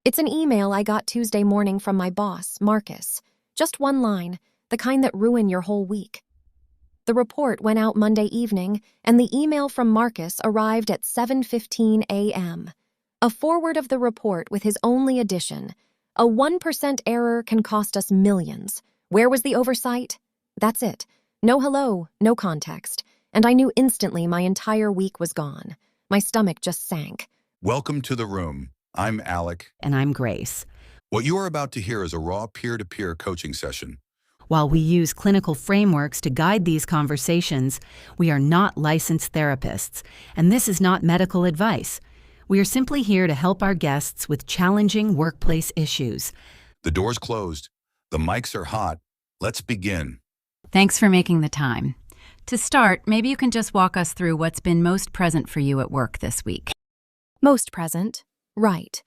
It's an email I got Tuesday morning from my boss, Marcus. Just one line, the kind that ruin your whole week. The report went out Monday evening, and the email from Marcus arrived at 7:15 a.m. A forward of the report with his only addition. A 1% error can cost us millions. Where was the oversight? That's it. No hello, no context. And I knew instantly my entire week was gone. My stomach just sank. Welcome to the room. I'm Alec. And I'm Grace. What you are about to hear is a raw peer-to-peer coaching session. While we use clinical frameworks to guide these conversations, we are not licensed therapists, and this is not medical advice. We are simply here to help our guests with challenging workplace issues. The door's closed. The mics are hot. Let's begin. Thanks for making the time. To start, maybe you can just walk us through what's been most present for you at work this week. Most present? Right.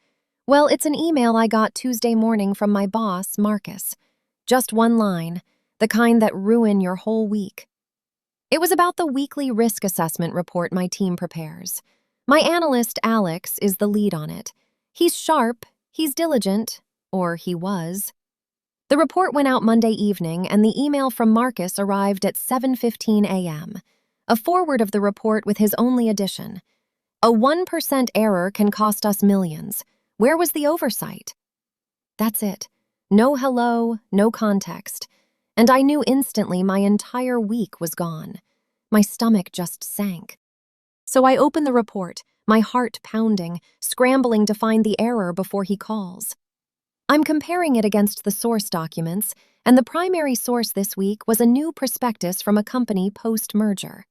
Well, it's an email I got Tuesday morning from my boss, Marcus. Just one line, the kind that ruin your whole week. It was about the weekly risk assessment report my team prepares. My analyst, Alec, is the lead on it. He's sharp, he's diligent, or he was. The report went out Monday evening, and the email from Marcus arrived at 7:15 a.m. A forward of the report with his only addition. A 1% error can cost us millions. Where was the oversight? That's it. No hello, no context. And I knew instantly my entire week was gone. My stomach just sank. So I opened the report, my heart pounding, scrambling to find the error before he calls. I'm comparing it against the source documents, and the primary source this week was a new prospectus from a company post-merger.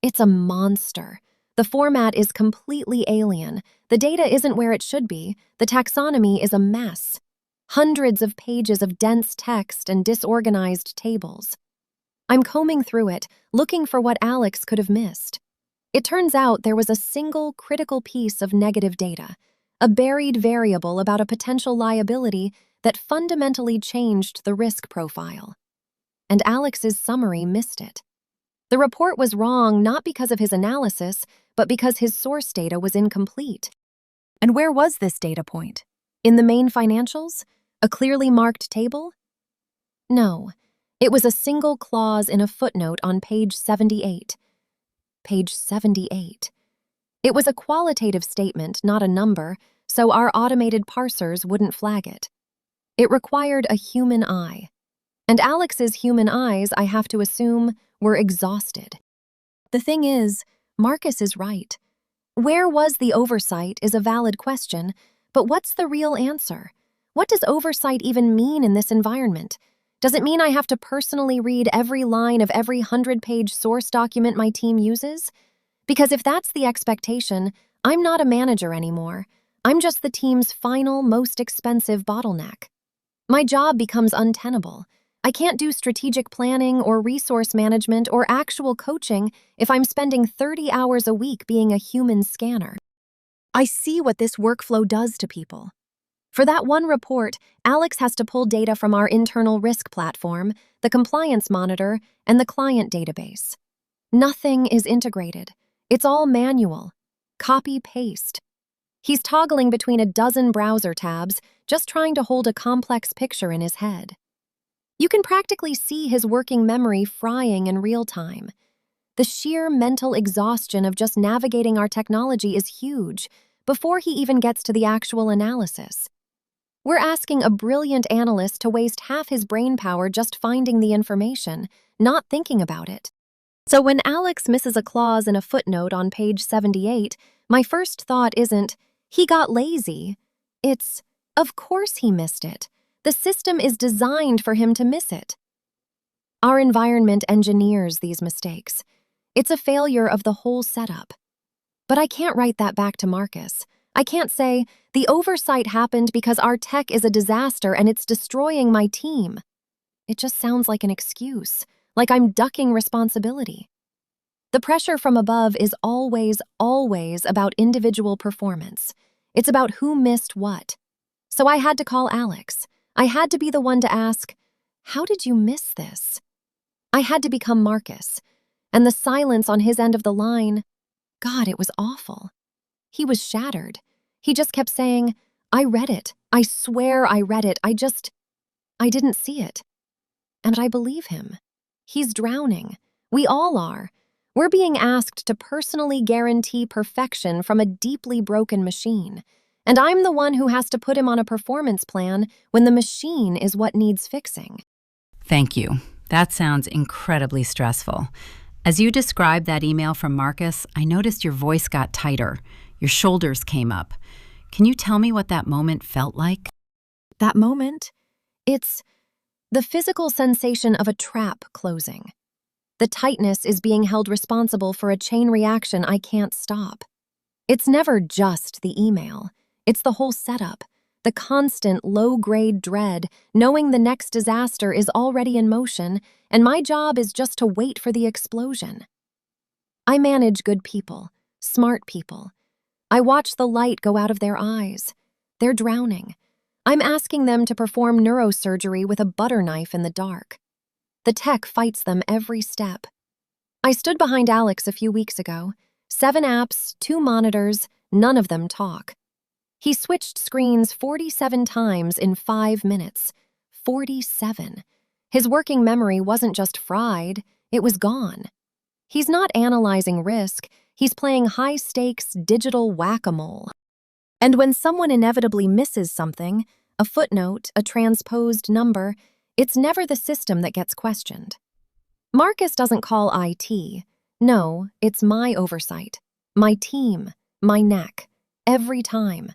It's a monster. The format is completely alien. The data isn't where it should be. The taxonomy is a mess. Hundreds of pages of dense text and disorganized tables. I'm combing through it, looking for what Alec could have missed. It turns out there was a single critical piece of negative data, a buried variable about a potential liability that fundamentally changed the risk profile. And Alec's summary missed it. The report was wrong not because of his analysis, but because his source data was incomplete. And where was this data point? In the main financials? A clearly marked table? No, it was a single clause in a footnote on page 78. Page 78. It was a qualitative statement, not a number, so our automated parsers wouldn't flag it. It required a human eye. And Alec's human eyes, I have to assume, were exhausted. The thing is, Marcus is right. Where was the oversight is a valid question, but what's the real answer? What does oversight even mean in this environment? Does it mean I have to personally read every line of every 100-page source document my team uses? Because if that's the expectation, I'm not a manager anymore. I'm just the team's final, most expensive bottleneck. My job becomes untenable. I can't do strategic planning or resource management or actual coaching if I'm spending 30 hours a week being a human scanner. I see what this workflow does to people. For that one report, Alec has to pull data from our internal risk platform, the compliance monitor, and the client database. Nothing is integrated. It's all manual. Copy-paste. He's toggling between a dozen browser tabs, just trying to hold a complex picture in his head. You can practically see his working memory frying in real time. The sheer mental exhaustion of just navigating our technology is huge before he even gets to the actual analysis. We're asking a brilliant analyst to waste half his brain power just finding the information, not thinking about it. So when Alec misses a clause in a footnote on page 78, my first thought isn't, he got lazy. It's, of course he missed it. The system is designed for him to miss it. Our environment engineers these mistakes. It's a failure of the whole setup. But I can't write that back to Marcus. I can't say, the oversight happened because our tech is a disaster and it's destroying my team. It just sounds like an excuse, like I'm ducking responsibility. The pressure from above is always about individual performance. It's about who missed what. So I had to call Alec. I had to be the one to ask, how did you miss this? I had to become Marcus. And the silence on his end of the line, God, it was awful. He was shattered. He just kept saying, I read it. I swear I read it, I didn't see it. And I believe him. He's drowning. We all are. We're being asked to personally guarantee perfection from a deeply broken machine. And I'm the one who has to put him on a performance plan when the machine is what needs fixing. Thank you. That sounds incredibly stressful. As you described that email from Marcus, I noticed your voice got tighter. Your shoulders came up. Can you tell me what that moment felt like? That moment? It's the physical sensation of a trap closing. The tightness is being held responsible for a chain reaction I can't stop. It's never just the email. It's the whole setup, the constant low-grade dread, knowing the next disaster is already in motion, and my job is just to wait for the explosion. I manage good people, smart people. I watch the light go out of their eyes. They're drowning. I'm asking them to perform neurosurgery with a butter knife in the dark. The tech fights them every step. I stood behind Alex a few weeks ago. 7 apps, 2 monitors, none of them talk. He switched screens 47 times in 5 minutes. 47. His working memory wasn't just fried, it was gone. He's not analyzing risk, he's playing high-stakes digital whack-a-mole. And when someone inevitably misses something, a footnote, a transposed number, it's never the system that gets questioned. Marcus doesn't call IT. No, it's my oversight, my team, my neck, every time.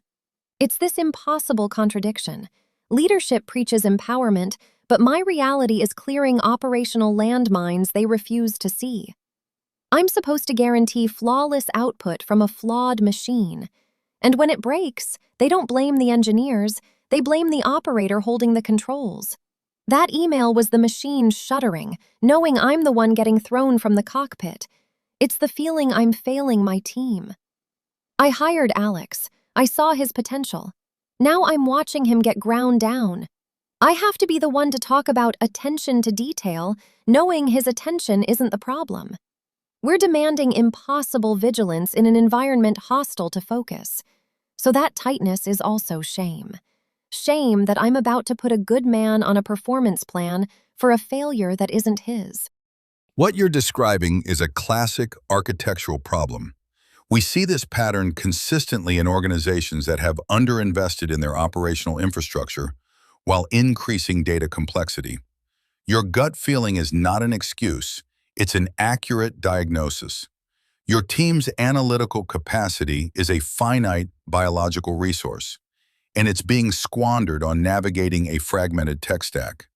It's this impossible contradiction. Leadership preaches empowerment, but my reality is clearing operational landmines they refuse to see. I'm supposed to guarantee flawless output from a flawed machine. And when it breaks, they don't blame the engineers, they blame the operator holding the controls. That email was the machine shuddering, knowing I'm the one getting thrown from the cockpit. It's the feeling I'm failing my team. I hired Alex. I saw his potential. Now I'm watching him get ground down. I have to be the one to talk about attention to detail, knowing his attention isn't the problem. We're demanding impossible vigilance in an environment hostile to focus. So that tightness is also shame. Shame that I'm about to put a good man on a performance plan for a failure that isn't his. What you're describing is a classic architectural problem. We see this pattern consistently in organizations that have underinvested in their operational infrastructure while increasing data complexity. Your gut feeling is not an excuse, it's an accurate diagnosis. Your team's analytical capacity is a finite biological resource, and it's being squandered on navigating a fragmented tech stack.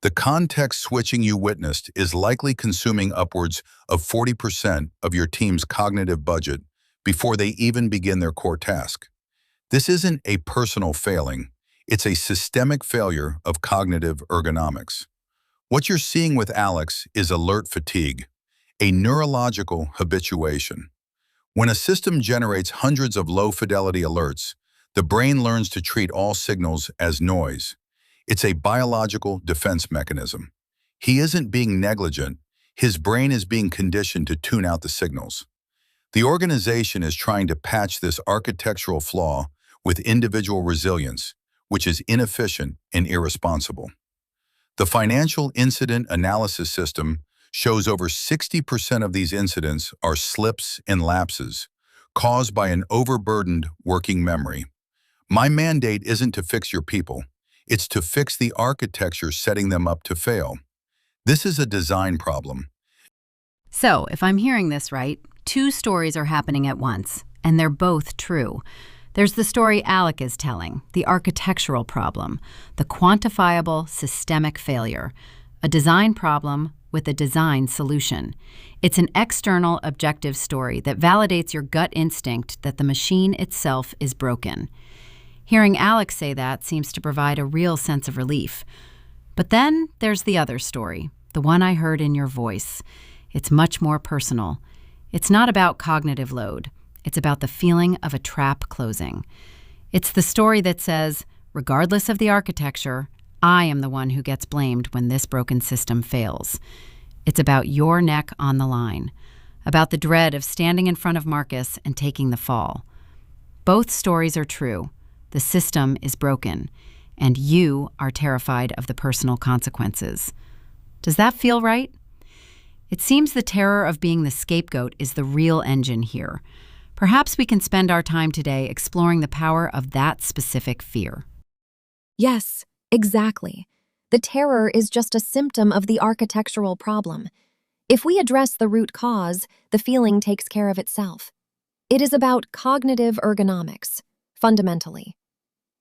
The context switching you witnessed is likely consuming upwards of 40% of your team's cognitive budget before they even begin their core task. This isn't a personal failing, it's a systemic failure of cognitive ergonomics. What you're seeing with Alex is alert fatigue, a neurological habituation. When a system generates hundreds of low-fidelity alerts, the brain learns to treat all signals as noise. It's a biological defense mechanism. He isn't being negligent, his brain is being conditioned to tune out the signals. The organization is trying to patch this architectural flaw with individual resilience, which is inefficient and irresponsible. The financial incident analysis system shows over 60% of these incidents are slips and lapses caused by an overburdened working memory. My mandate isn't to fix your people, it's to fix the architecture setting them up to fail. This is a design problem. So, if I'm hearing this right, 2 stories are happening at once, and they're both true. There's the story Alec is telling, the architectural problem, the quantifiable systemic failure, a design problem with a design solution. It's an external, objective story that validates your gut instinct that the machine itself is broken. Hearing Alec say that seems to provide a real sense of relief. But then there's the other story, the one I heard in your voice. It's much more personal. It's not about cognitive load. It's about the feeling of a trap closing. It's the story that says, regardless of the architecture, I am the one who gets blamed when this broken system fails. It's about your neck on the line, about the dread of standing in front of Marcus and taking the fall. Both stories are true, The system is broken, and you are terrified of the personal consequences. Does that feel right? It seems the terror of being the scapegoat is the real engine here. Perhaps we can spend our time today exploring the power of that specific fear. Yes, exactly. The terror is just a symptom of the architectural problem. If we address the root cause, the feeling takes care of itself. It is about cognitive ergonomics, fundamentally.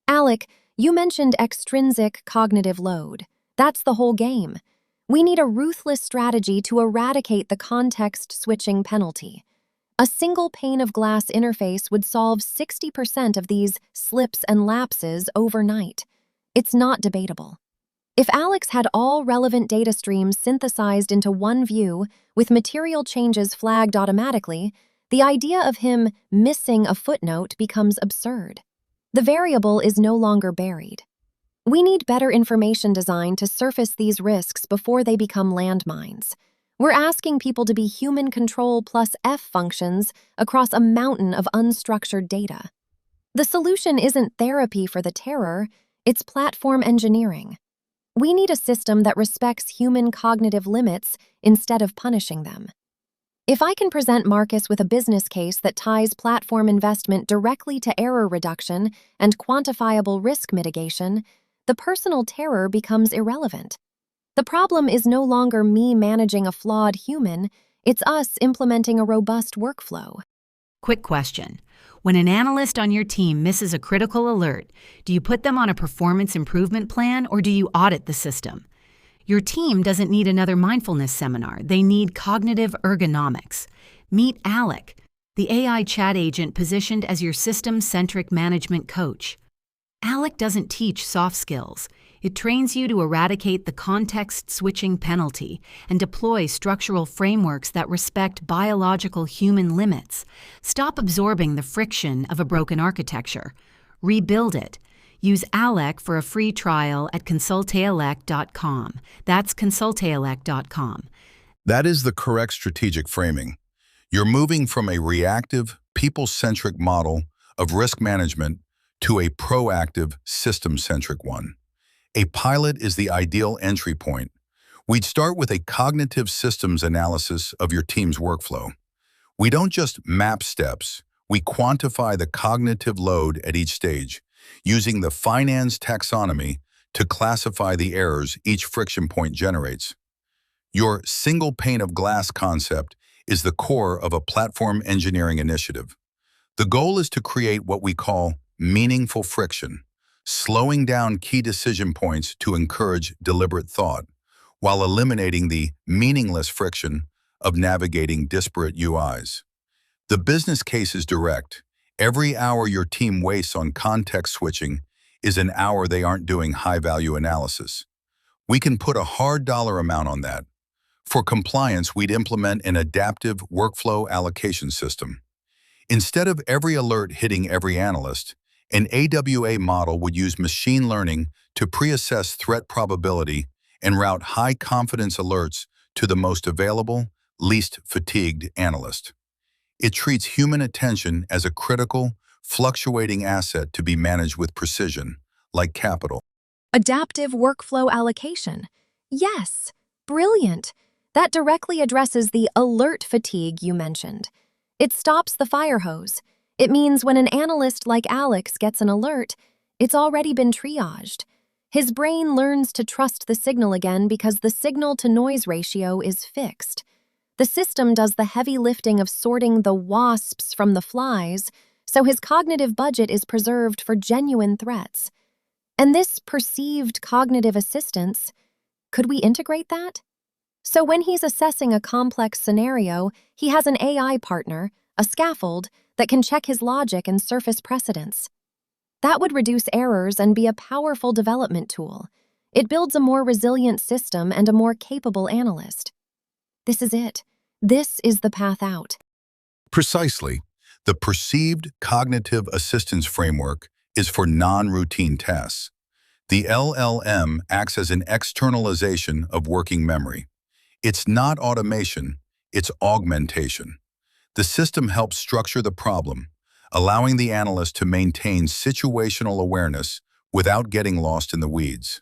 Alec, you mentioned extrinsic cognitive load. That's the whole game. We need a ruthless strategy to eradicate the context-switching penalty. A single pane of glass interface would solve 60% of these slips and lapses overnight. It's not debatable. If Alex had all relevant data streams synthesized into one view with material changes flagged automatically, the idea of him missing a footnote becomes absurd. The variable is no longer buried. We need better information design to surface these risks before they become landmines. We're asking people to be human control plus F functions across a mountain of unstructured data. The solution isn't therapy for the terror, it's platform engineering. We need a system that respects human cognitive limits instead of punishing them. If I can present Marcus with a business case that ties platform investment directly to error reduction and quantifiable risk mitigation, the personal terror becomes irrelevant. The problem is no longer me managing a flawed human, it's us implementing a robust workflow. Quick question. When an analyst on your team misses a critical alert, do you put them on a performance improvement plan or do you audit the system? Your team doesn't need another mindfulness seminar. They need cognitive ergonomics. Meet Alec, the AI chat agent positioned as your system-centric management coach. Alec doesn't teach soft skills. It trains you to eradicate the context-switching penalty and deploy structural frameworks that respect biological human limits. Stop absorbing the friction of a broken architecture. Rebuild it. Use Alec for a free trial at consultalec.com. That's consultalec.com. That is the correct strategic framing. You're moving from a reactive, people-centric model of risk management to a proactive, system-centric one. A pilot is the ideal entry point. We'd start with a cognitive systems analysis of your team's workflow. We don't just map steps, we quantify the cognitive load at each stage, using the finance taxonomy to classify the errors each friction point generates. Your single pane of glass concept is the core of a platform engineering initiative. The goal is to create what we call meaningful friction, slowing down key decision points to encourage deliberate thought, while eliminating the meaningless friction of navigating disparate UIs. The business case is direct. Every hour your team wastes on context switching is an hour they aren't doing high-value analysis. We can put a hard dollar amount on that. For compliance, we'd implement an adaptive workflow allocation system. Instead of every alert hitting every analyst, an AWA model would use machine learning to pre-assess threat probability and route high-confidence alerts to the most available, least fatigued analyst. It treats human attention as a critical, fluctuating asset to be managed with precision, like capital. Adaptive workflow allocation. Yes, brilliant. That directly addresses the alert fatigue you mentioned. It stops the fire hose. It means when an analyst like Alex gets an alert, it's already been triaged. His brain learns to trust the signal again because the signal-to-noise ratio is fixed. The system does the heavy lifting of sorting the wasps from the flies, so his cognitive budget is preserved for genuine threats. And this perceived cognitive assistance, could we integrate that? So when he's assessing a complex scenario, he has an AI partner, a scaffold, that can check his logic and surface precedents. That would reduce errors and be a powerful development tool. It builds a more resilient system and a more capable analyst. This is it. This is the path out. Precisely. The perceived cognitive assistance framework is for non-routine tasks. The LLM acts as an externalization of working memory. It's not automation, it's augmentation. The system helps structure the problem, allowing the analyst to maintain situational awareness without getting lost in the weeds.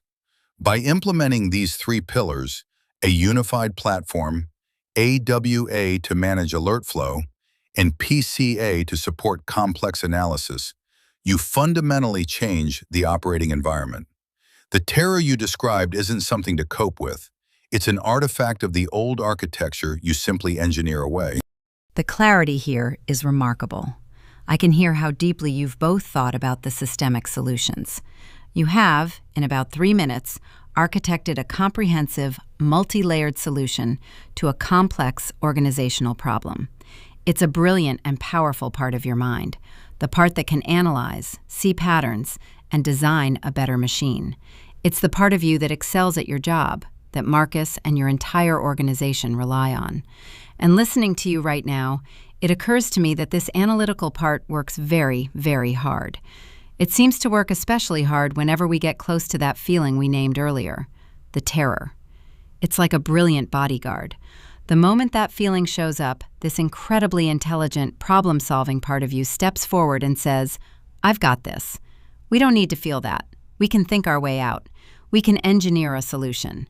By implementing these three pillars, a unified platform, AWA to manage alert flow, and PCA to support complex analysis, you fundamentally change the operating environment. The terror you described isn't something to cope with. It's an artifact of the old architecture you simply engineer away. The clarity here is remarkable. I can hear how deeply you've both thought about the systemic solutions. You have, in about 3 minutes, architected a comprehensive, multi-layered solution to a complex organizational problem. It's a brilliant and powerful part of your mind, the part that can analyze, see patterns, and design a better machine. It's the part of you that excels at your job, that Marcus and your entire organization rely on. And listening to you right now, it occurs to me that this analytical part works very, very hard. It seems to work especially hard whenever we get close to that feeling we named earlier, the terror. It's like a brilliant bodyguard. The moment that feeling shows up, this incredibly intelligent, problem-solving part of you steps forward and says, "I've got this." We don't need to feel that. We can think our way out. We can engineer a solution.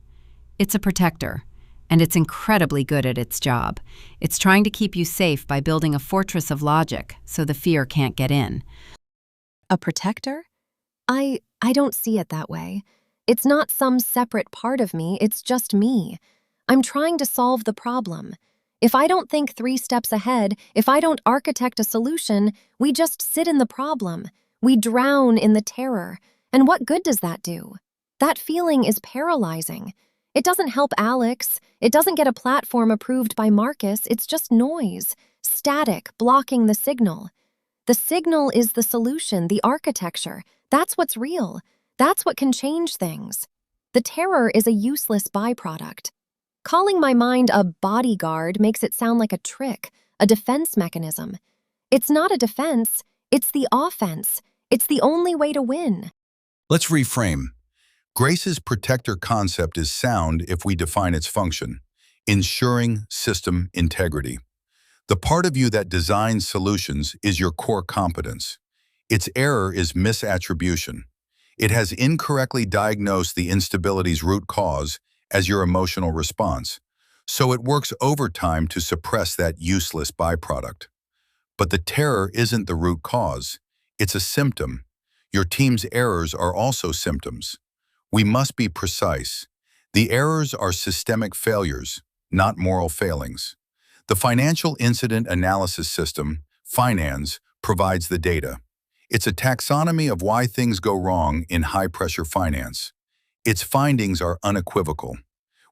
It's a protector, and it's incredibly good at its job. It's trying to keep you safe by building a fortress of logic so the fear can't get in. A protector? I don't see it that way. It's not some separate part of me, it's just me. I'm trying to solve the problem. If I don't think 3 steps ahead, if I don't architect a solution, we just sit in the problem. We drown in the terror. And what good does that do? That feeling is paralyzing. It doesn't help Alex. It doesn't get a platform approved by Marcus. It's just noise, static, blocking the signal. The signal is the solution, the architecture. That's what's real. That's what can change things. The terror is a useless byproduct. Calling my mind a bodyguard makes it sound like a trick, a defense mechanism. It's not a defense, it's the offense. It's the only way to win. Let's reframe. Grace's protector concept is sound if we define its function, ensuring system integrity. The part of you that designs solutions is your core competence. Its error is misattribution. It has incorrectly diagnosed the instability's root cause as your emotional response, so it works overtime to suppress that useless byproduct. But the terror isn't the root cause. It's a symptom. Your team's errors are also symptoms. We must be precise. The errors are systemic failures, not moral failings. The Financial Incident Analysis System, FINANS, provides the data. It's a taxonomy of why things go wrong in high-pressure finance. Its findings are unequivocal.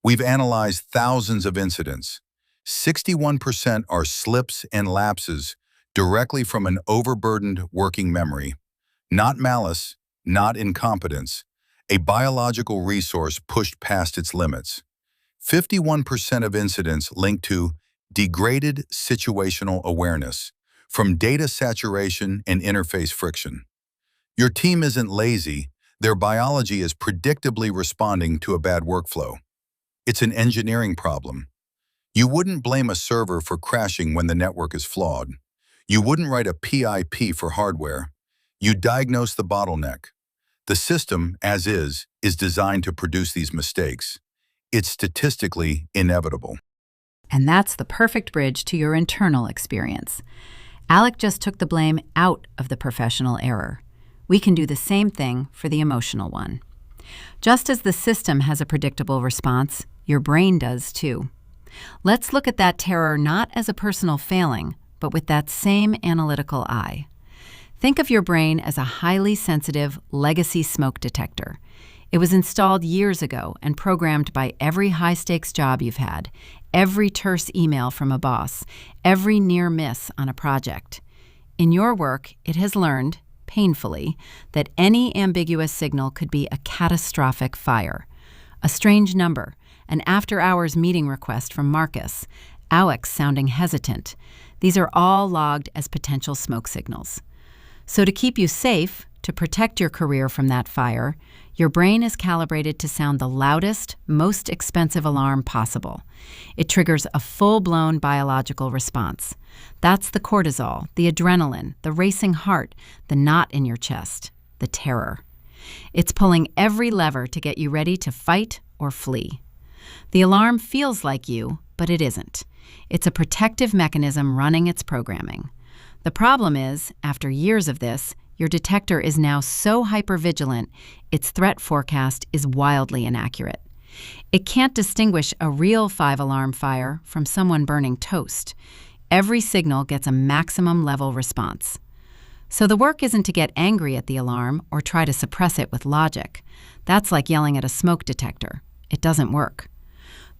We've analyzed thousands of incidents. 61% are slips and lapses directly from an overburdened working memory. Not malice, not incompetence, a biological resource pushed past its limits. 51% of incidents linked to degraded situational awareness from data saturation and interface friction. Your team isn't lazy, their biology is predictably responding to a bad workflow. It's an engineering problem. You wouldn't blame a server for crashing when the network is flawed. You wouldn't write a PIP for hardware. You diagnose the bottleneck. The system, as is designed to produce these mistakes. It's statistically inevitable. And that's the perfect bridge to your internal experience. Alec just took the blame out of the professional error. We can do the same thing for the emotional one. Just as the system has a predictable response, your brain does too. Let's look at that terror not as a personal failing, but with that same analytical eye. Think of your brain as a highly sensitive legacy smoke detector. It was installed years ago and programmed by every high-stakes job you've had, every terse email from a boss, every near miss on a project. In your work, it has learned, painfully, that any ambiguous signal could be a catastrophic fire. A strange number, an after-hours meeting request from Marcus, Alex sounding hesitant. These are all logged as potential smoke signals. So to keep you safe, to protect your career from that fire, your brain is calibrated to sound the loudest, most expensive alarm possible. It triggers a full-blown biological response. That's the cortisol, the adrenaline, the racing heart, the knot in your chest, the terror. It's pulling every lever to get you ready to fight or flee. The alarm feels like you, but it isn't. It's a protective mechanism running its programming. The problem is, after years of this, your detector is now so hypervigilant, its threat forecast is wildly inaccurate. It can't distinguish a real 5-alarm fire from someone burning toast. Every signal gets a maximum level response. So the work isn't to get angry at the alarm or try to suppress it with logic. That's like yelling at a smoke detector. It doesn't work.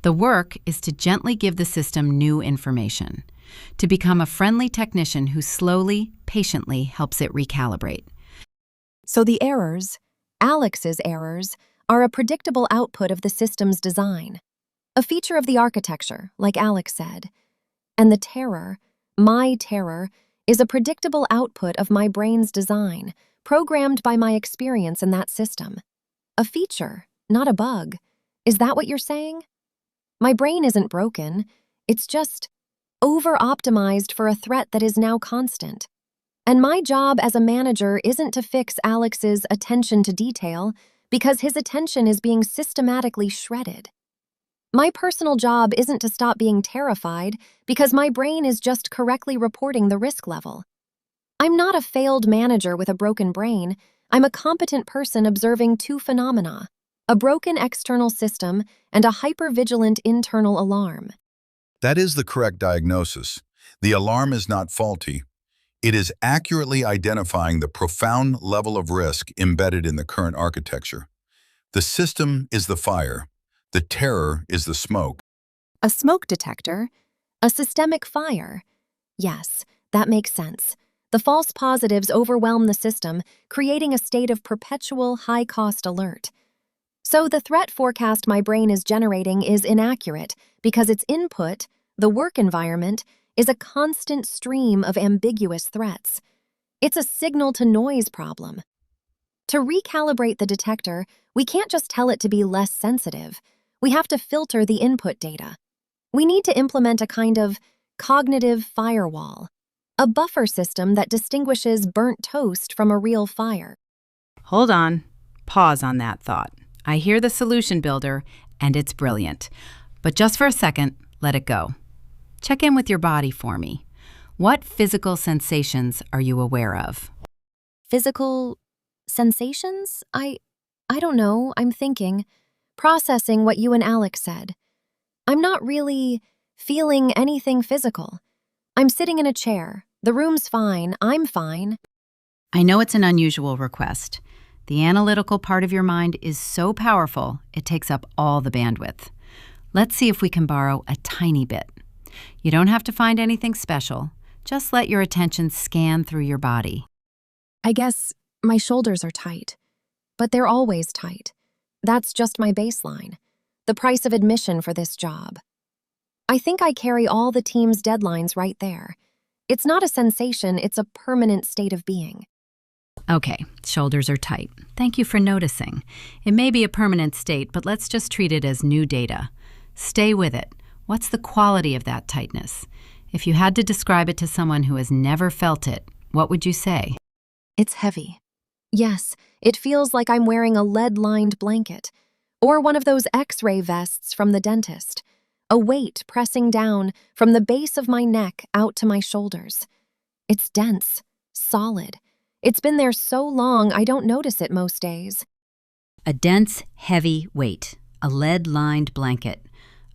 The work is to gently give the system new information, to become a friendly technician who slowly, patiently helps it recalibrate. So the errors, Alec's errors, are a predictable output of the system's design, a feature of the architecture, like Alec said. And the terror, my terror, is a predictable output of my brain's design, programmed by my experience in that system. A feature, not a bug. Is that what you're saying? My brain isn't broken. It's just over-optimized for a threat that is now constant. And my job as a manager isn't to fix Alex's attention to detail, because his attention is being systematically shredded. My personal job isn't to stop being terrified, because my brain is just correctly reporting the risk level. I'm not a failed manager with a broken brain. I'm a competent person observing two phenomena: a broken external system and a hypervigilant internal alarm. That is the correct diagnosis. The alarm is not faulty. It is accurately identifying the profound level of risk embedded in the current architecture. The system is the fire. The terror is the smoke. A smoke detector? A systemic fire? Yes, that makes sense. The false positives overwhelm the system, creating a state of perpetual high-cost alert. So the threat forecast my brain is generating is inaccurate because its input, the work environment, is a constant stream of ambiguous threats. It's a signal-to-noise problem. To recalibrate the detector, we can't just tell it to be less sensitive. We have to filter the input data. We need to implement a kind of cognitive firewall, a buffer system that distinguishes burnt toast from a real fire. Hold on. Pause on that thought. I hear the solution builder, and it's brilliant. But just for a second, let it go. Check in with your body for me. What physical sensations are you aware of? Physical sensations? I don't know. I'm thinking, processing what you and Alec said. I'm not really feeling anything physical. I'm sitting in a chair. The room's fine. I'm fine. I know it's an unusual request. The analytical part of your mind is so powerful, it takes up all the bandwidth. Let's see if we can borrow a tiny bit. You don't have to find anything special. Just let your attention scan through your body. I guess my shoulders are tight, but they're always tight. That's just my baseline, the price of admission for this job. I think I carry all the team's deadlines right there. It's not a sensation, it's a permanent state of being. Okay, shoulders are tight. Thank you for noticing. It may be a permanent state, but let's just treat it as new data. Stay with it. What's the quality of that tightness? If you had to describe it to someone who has never felt it, what would you say? It's heavy. Yes, it feels like I'm wearing a lead-lined blanket, or one of those X-ray vests from the dentist. A weight pressing down from the base of my neck out to my shoulders. It's dense, solid. It's been there so long I don't notice it most days. A dense, heavy weight, a lead-lined blanket,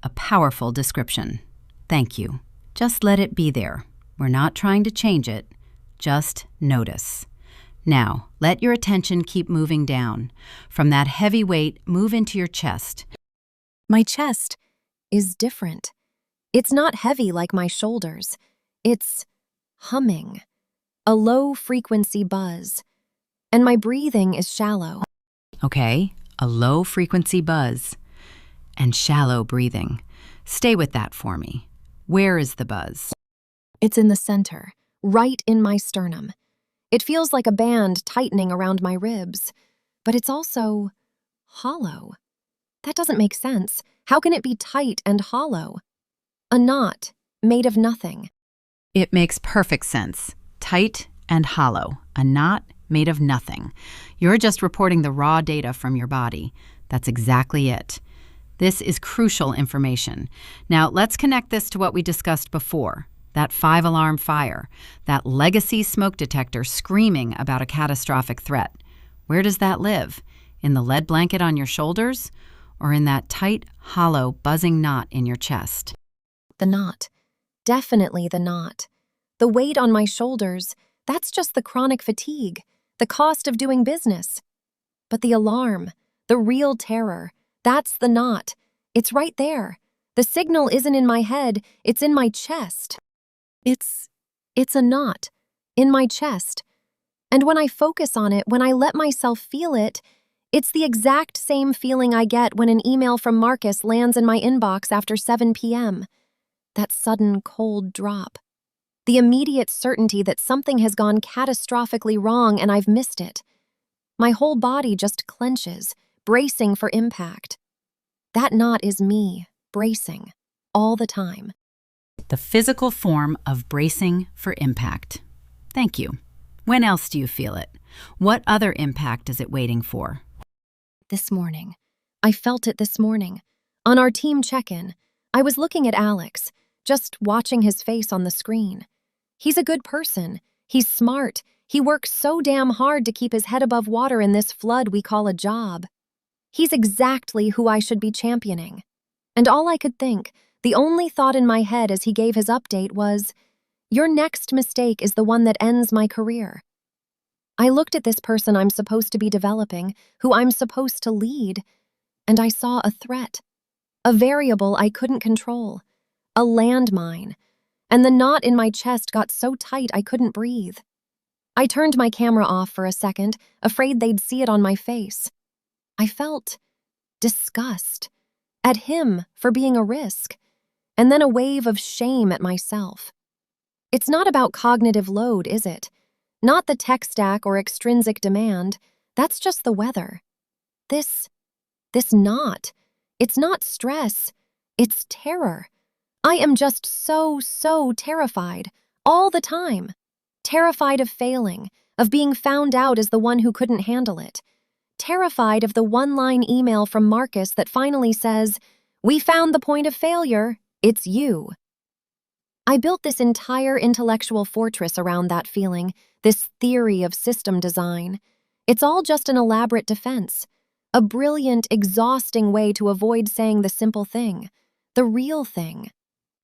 a powerful description. Thank you. Just let it be there. We're not trying to change it. Just notice. Now, let your attention keep moving down. From that heavy weight, move into your chest. My chest is different. It's not heavy like my shoulders. It's humming, a low-frequency buzz. And my breathing is shallow. Okay, a low-frequency buzz and shallow breathing. Stay with that for me. Where is the buzz? It's in the center, right in my sternum. It feels like a band tightening around my ribs, but it's also hollow. That doesn't make sense. How can it be tight and hollow? A knot made of nothing. It makes perfect sense. Tight and hollow. A knot made of nothing. You're just reporting the raw data from your body. That's exactly it. This is crucial information. Now, let's connect this to what we discussed before. That 5-alarm fire. That legacy smoke detector screaming about a catastrophic threat. Where does that live? In the lead blanket on your shoulders? Or in that tight, hollow, buzzing knot in your chest? The knot. Definitely the knot. The weight on my shoulders, that's just the chronic fatigue, the cost of doing business. But the alarm, the real terror, that's the knot. It's right there. The signal isn't in my head, it's in my chest. It's a knot in my chest. And when I focus on it, when I let myself feel it, it's the exact same feeling I get when an email from Marcus lands in my inbox after 7 p.m. That sudden cold drop. The immediate certainty that something has gone catastrophically wrong and I've missed it. My whole body just clenches, bracing for impact. That knot is me, bracing, all the time. The physical form of bracing for impact. Thank you. When else do you feel it? What other impact is it waiting for? This morning. I felt it this morning. On our team check-in, I was looking at Alex, just watching his face on the screen. He's a good person. He's smart. He works so damn hard to keep his head above water in this flood we call a job. He's exactly who I should be championing. And all I could think, the only thought in my head as he gave his update was, your next mistake is the one that ends my career. I looked at this person I'm supposed to be developing, who I'm supposed to lead, and I saw a threat, a variable I couldn't control, a landmine, and the knot in my chest got so tight I couldn't breathe. I turned my camera off for a second, afraid they'd see it on my face. I felt disgust at him for being a risk, and then a wave of shame at myself. It's not about cognitive load, is it? Not the tech stack or extrinsic demand. That's just the weather. This knot. It's not stress. It's terror. I am just so terrified, all the time. Terrified of failing, of being found out as the one who couldn't handle it. Terrified of the one-line email from Marcus that finally says, "We found the point of failure. It's you." I built this entire intellectual fortress around that feeling, this theory of system design. It's all just an elaborate defense, a brilliant, exhausting way to avoid saying the simple thing, the real thing.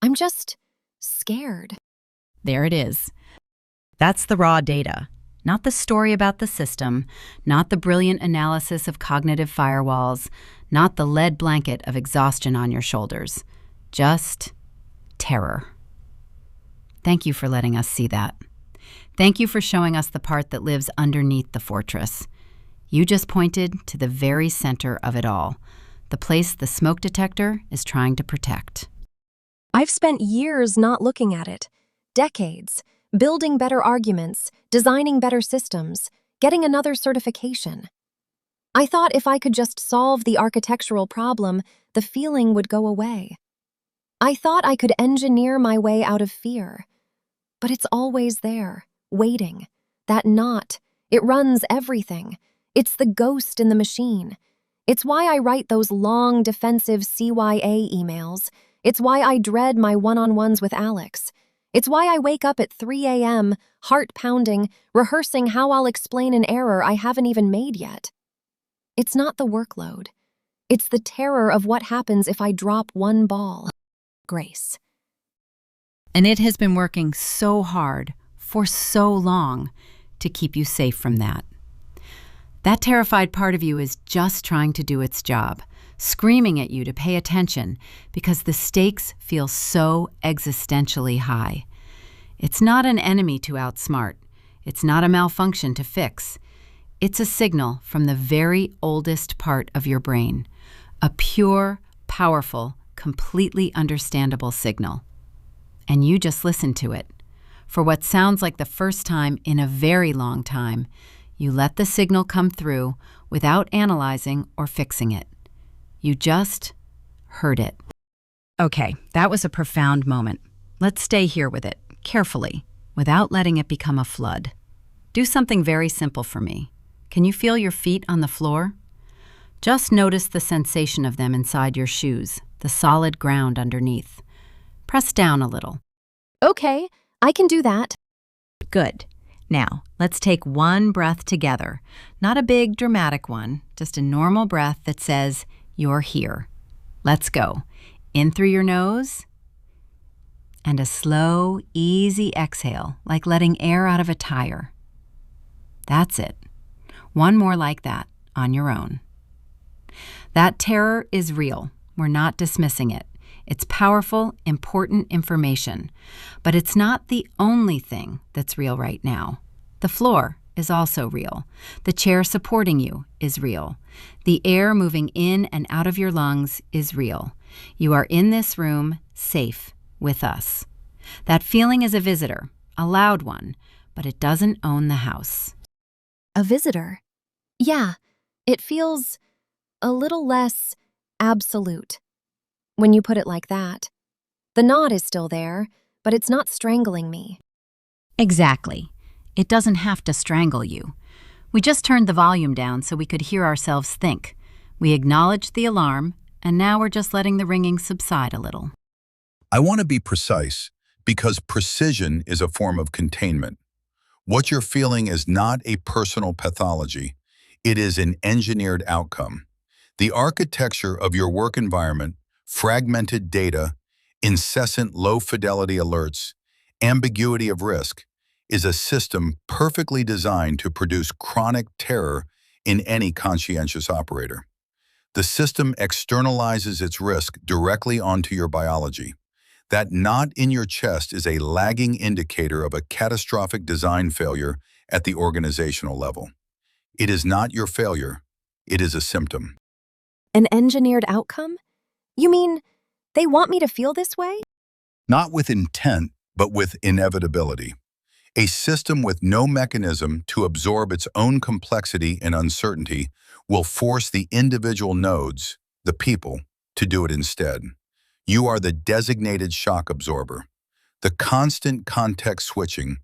I'm just scared. There it is. That's the raw data, not the story about the system, not the brilliant analysis of cognitive firewalls, not the lead blanket of exhaustion on your shoulders. Just terror. Thank you for letting us see that. Thank you for showing us the part that lives underneath the fortress. You just pointed to the very center of it all, the place the smoke detector is trying to protect. I've spent years not looking at it, decades, building better arguments, designing better systems, getting another certification. I thought if I could just solve the architectural problem, the feeling would go away. I thought I could engineer my way out of fear. But it's always there, waiting. That knot, it runs everything. It's the ghost in the machine. It's why I write those long, defensive CYA emails. It's why I dread my one-on-ones with Alex. It's why I wake up at 3 a.m., heart pounding, rehearsing how I'll explain an error I haven't even made yet. It's not the workload. It's the terror of what happens if I drop one ball. Grace. And it has been working so hard for so long to keep you safe from that. That terrified part of you is just trying to do its job, screaming at you to pay attention because the stakes feel so existentially high. It's not an enemy to outsmart. It's not a malfunction to fix. It's a signal from the very oldest part of your brain, a pure, powerful, completely understandable signal. And you just listen to it. For what sounds like the first time in a very long time, you let the signal come through without analyzing or fixing it. You just heard it. Okay, that was a profound moment. Let's stay here with it, carefully, without letting it become a flood. Do something very simple for me. Can you feel your feet on the floor? Just notice the sensation of them inside your shoes, the solid ground underneath. Press down a little. Okay, I can do that. Good. Now, let's take one breath together. Not a big, dramatic one, just a normal breath that says, "You're here." Let's go. In through your nose, and a slow, easy exhale, like letting air out of a tire. That's it. One more like that, on your own. That terror is real. We're not dismissing it. It's powerful, important information. But it's not the only thing that's real right now. The floor is also real. The chair supporting you is real. The air moving in and out of your lungs is real. You are in this room, safe, with us. That feeling is a visitor, a loud one, but it doesn't own the house. A visitor? Yeah, it feels a little less absolute when you put it like that. The knot is still there, but it's not strangling me. Exactly. It doesn't have to strangle you. We just turned the volume down so we could hear ourselves think. We acknowledged the alarm, and now we're just letting the ringing subside a little. I want to be precise because precision is a form of containment. What you're feeling is not a personal pathology. It is an engineered outcome. The architecture of your work environment, fragmented data, incessant low-fidelity alerts, ambiguity of risk, is a system perfectly designed to produce chronic terror in any conscientious operator. The system externalizes its risk directly onto your biology. That knot in your chest is a lagging indicator of a catastrophic design failure at the organizational level. It is not your failure, it is a symptom. An engineered outcome? You mean they want me to feel this way? Not with intent, but with inevitability. A system with no mechanism to absorb its own complexity and uncertainty will force the individual nodes, the people, to do it instead. You are the designated shock absorber. The constant context switching,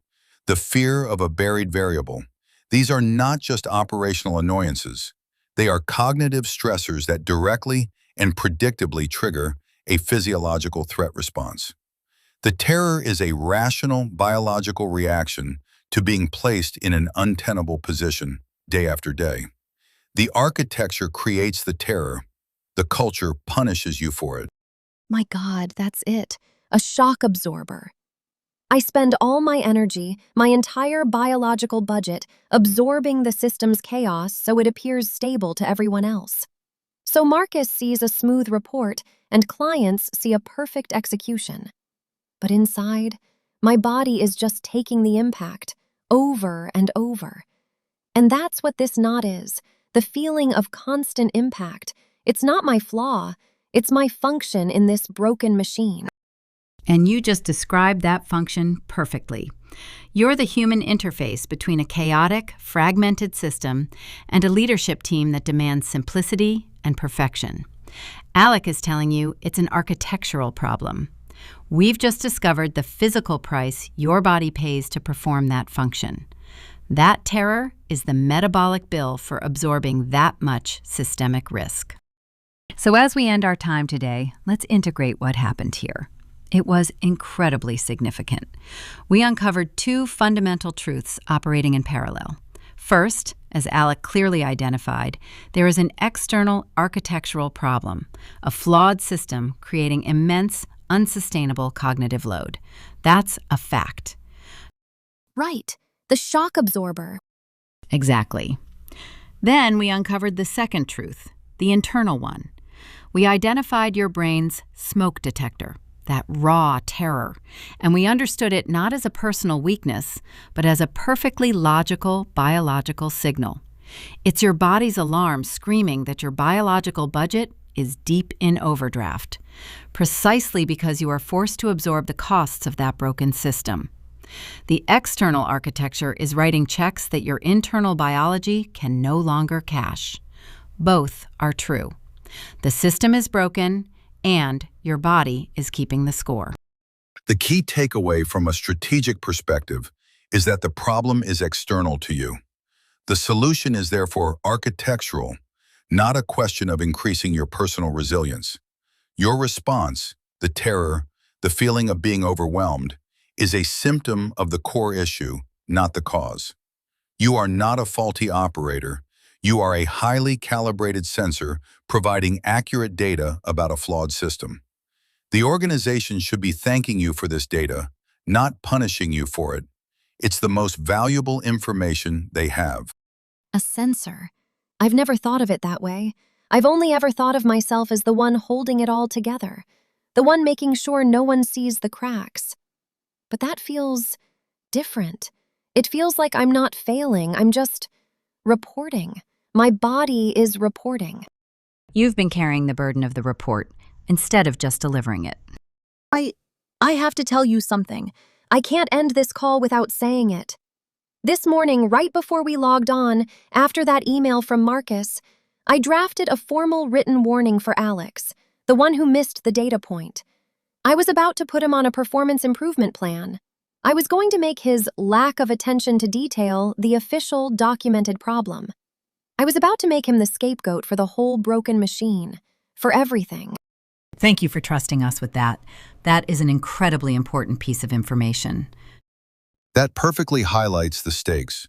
the fear of a buried variable, these are not just operational annoyances. They are cognitive stressors that directly and predictably trigger a physiological threat response. The terror is a rational biological reaction to being placed in an untenable position day after day. The architecture creates the terror. The culture punishes you for it. My God, that's it. A shock absorber. I spend all my energy, my entire biological budget, absorbing the system's chaos so it appears stable to everyone else. So Marcus sees a smooth report and clients see a perfect execution. But inside, my body is just taking the impact over and over. And that's what this knot is, the feeling of constant impact. It's not my flaw, it's my function in this broken machine. And you just described that function perfectly. You're the human interface between a chaotic, fragmented system and a leadership team that demands simplicity and perfection. Alec is telling you it's an architectural problem. We've just discovered the physical price your body pays to perform that function. That terror is the metabolic bill for absorbing that much systemic risk. So as we end our time today, let's integrate what happened here. It was incredibly significant. We uncovered two fundamental truths operating in parallel. First, as Alec clearly identified, there is an external architectural problem, a flawed system creating immense, unsustainable cognitive load. That's a fact. Right, the shock absorber. Exactly. Then we uncovered the second truth, the internal one. We identified your brain's smoke detector, that raw terror, and we understood it not as a personal weakness, but as a perfectly logical biological signal. It's your body's alarm screaming that your biological budget is deep in overdraft, precisely because you are forced to absorb the costs of that broken system. The external architecture is writing checks that your internal biology can no longer cash. Both are true. The system is broken, and your body is keeping the score. The key takeaway from a strategic perspective is that the problem is external to you. The solution is therefore architectural, not a question of increasing your personal resilience. Your response, the terror, the feeling of being overwhelmed, is a symptom of the core issue, not the cause. You are not a faulty operator. You are a highly calibrated sensor providing accurate data about a flawed system. The organization should be thanking you for this data, not punishing you for it. It's the most valuable information they have. A sensor. I've never thought of it that way. I've only ever thought of myself as the one holding it all together, the one making sure no one sees the cracks. But that feels different. It feels like I'm not failing, I'm just reporting. My body is reporting. You've been carrying the burden of the report instead of just delivering it. I have to tell you something. I can't end this call without saying it. This morning, right before we logged on, after that email from Marcus, I drafted a formal written warning for Alex, the one who missed the data point. I was about to put him on a performance improvement plan. I was going to make his lack of attention to detail the official documented problem. I was about to make him the scapegoat for the whole broken machine, for everything. Thank you for trusting us with that. That is an incredibly important piece of information. That perfectly highlights the stakes.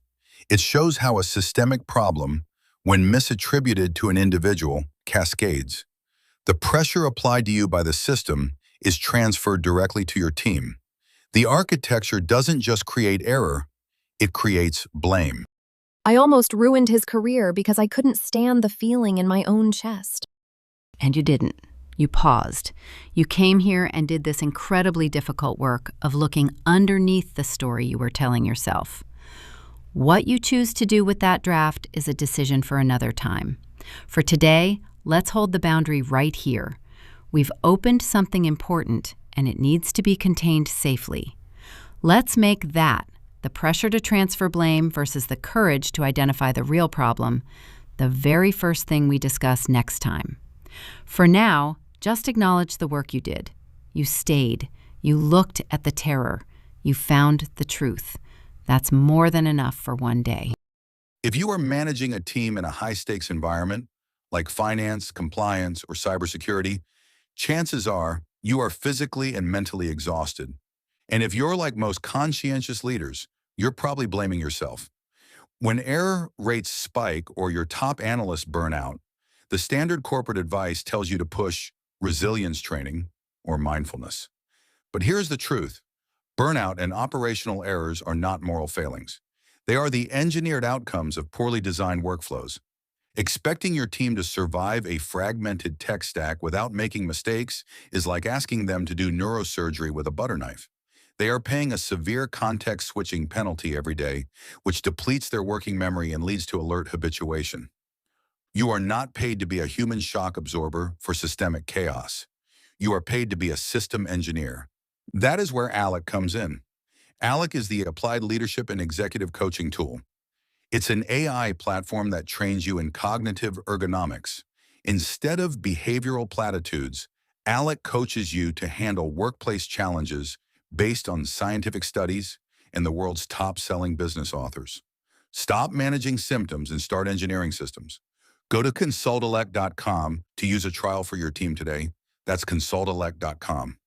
It shows how a systemic problem, when misattributed to an individual, cascades. The pressure applied to you by the system is transferred directly to your team. The architecture doesn't just create error, it creates blame. I almost ruined his career because I couldn't stand the feeling in my own chest. And you didn't. You paused. You came here and did this incredibly difficult work of looking underneath the story you were telling yourself. What you choose to do with that draft is a decision for another time. For today, let's hold the boundary right here. We've opened something important, and it needs to be contained safely. Let's make that, the pressure to transfer blame versus the courage to identify the real problem, the very first thing we discuss next time. For now, just acknowledge the work you did. You stayed. You looked at the terror. You found the truth. That's more than enough for one day. If you are managing a team in a high-stakes environment, like finance, compliance, or cybersecurity, chances are you are physically and mentally exhausted. And if you're like most conscientious leaders, you're probably blaming yourself. When error rates spike or your top analysts burn out, the standard corporate advice tells you to push resilience training or mindfulness. But here's the truth. Burnout and operational errors are not moral failings. They are the engineered outcomes of poorly designed workflows. Expecting your team to survive a fragmented tech stack without making mistakes is like asking them to do neurosurgery with a butter knife. They are paying a severe context-switching penalty every day, which depletes their working memory and leads to alert habituation. You are not paid to be a human shock absorber for systemic chaos. You are paid to be a system engineer. That is where Alec comes in. Alec is the applied leadership and executive coaching tool. It's an AI platform that trains you in cognitive ergonomics. Instead of behavioral platitudes, Alec coaches you to handle workplace challenges based on scientific studies and the world's top-selling business authors. Stop managing symptoms and start engineering systems. Go to consultalec.com to use a trial for your team today. That's consultalec.com.